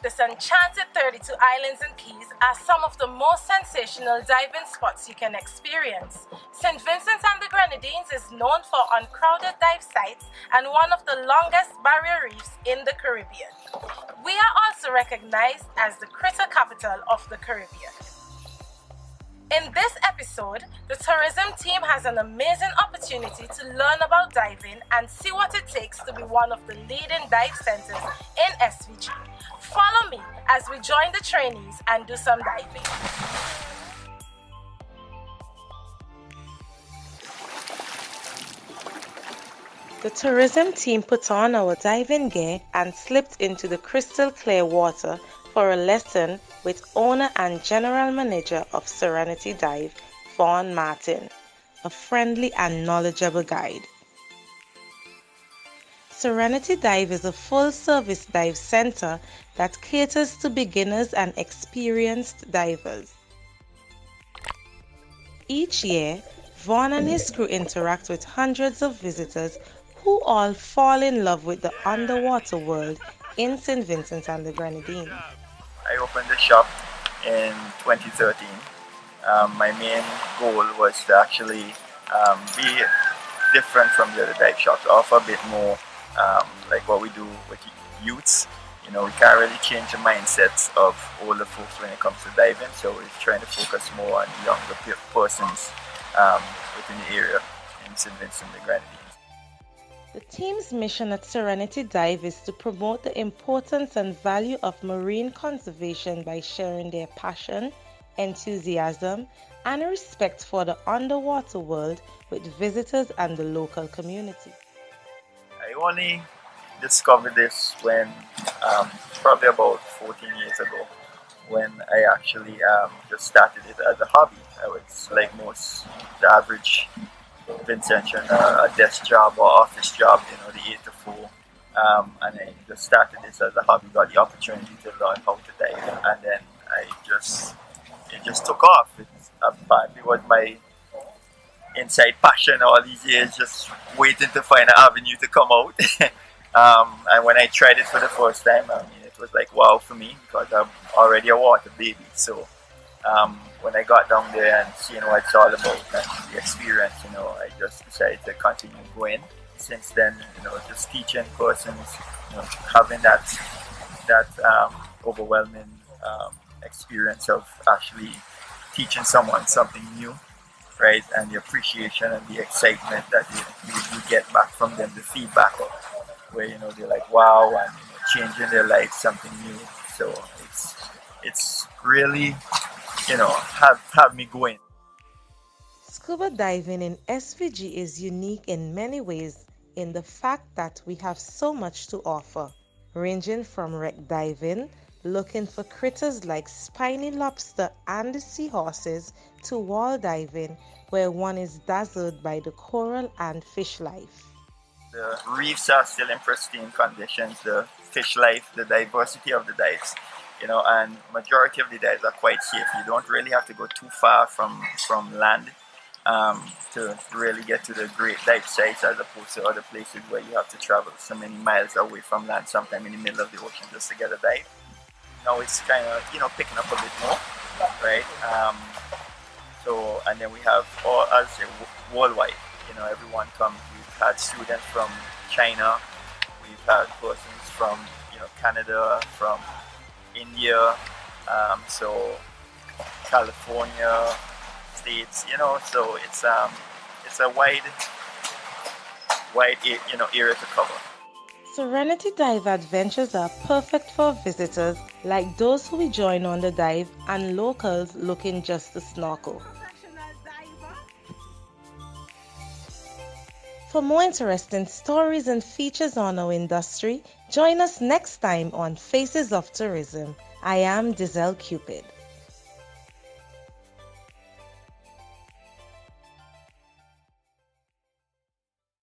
This enchanted 32 islands and keys are some of the most sensational diving spots you can experience. St. Vincent and the Grenadines is known for uncrowded dive sites and one of the longest barrier reefs in the Caribbean. We are also recognized as the critter capital of the Caribbean. In this episode, the tourism team has an amazing opportunity to learn about diving and see what it takes to be one of the leading dive centers in SVG. Follow me as we join the trainees and do some diving. The tourism team put on our diving gear and slipped into the crystal clear water for a lesson with owner and general manager of Serenity Dive, Vaughn Martin, a friendly and knowledgeable guide. Serenity Dive is a full-service dive center that caters to beginners and experienced divers. Each year, Vaughn and his crew interact with hundreds of visitors who all fall in love with the underwater world in St. Vincent and the Grenadines. I opened the shop in 2013. My main goal was to actually be different from the other dive shops, offer a bit more like what we do with youths. You know, we can't really change the mindsets of older folks when it comes to diving, so we're trying to focus more on younger persons within the area in St. Vincent and the Grenadines. The team's mission at Serenity Dive is to promote the importance and value of marine conservation by sharing their passion, enthusiasm, and respect for the underwater world with visitors and the local community. I only discovered this when, probably about 14 years ago, when I actually just started it as a hobby. I was like most the average Vincentian, a desk job or office job, you know, the 8 to 4. And I just started this as a hobby, got the opportunity to learn how to dive, and then it just took off. It apparently was my inside passion all these years, just waiting to find an avenue to come out. And when I tried it for the first time, I mean, it was like wow for me because I'm already a water baby. So when I got down there and seeing what it's all about and the experience, you know, I just decided to continue going. Since then, you know, just teaching persons, you know, having that overwhelming experience of actually teaching someone something new, right? And the appreciation and the excitement that you get back from them, the feedback of where, you know, they're like wow, and you know, changing their life, something new. So it's really, you know, have me going. Scuba diving in SVG is unique in many ways in the fact that we have so much to offer, ranging from wreck diving, looking for critters like spiny lobster and seahorses, to wall diving, where one is dazzled by the coral and fish life. The reefs are still in pristine conditions, the fish life, the diversity of the dives, you know, and majority of the dives are quite safe. You don't really have to go too far from land to really get to the great dive sites, as opposed to other places where you have to travel so many miles away from land, sometime in the middle of the ocean, just to get a dive. Now it's kind of, you know, picking up a bit more, right? So, and then we have all, as I say, worldwide, you know, everyone comes. We've had students from China, we've had persons from, you know, Canada, from India, so California, States, you know, so it's a wide, you know, area to cover. Serenity Dive adventures are perfect for visitors like those who will join on the dive and locals looking just to snorkel. For more interesting stories and features on our industry, join us next time on Faces of Tourism. I am Dizel Cupid.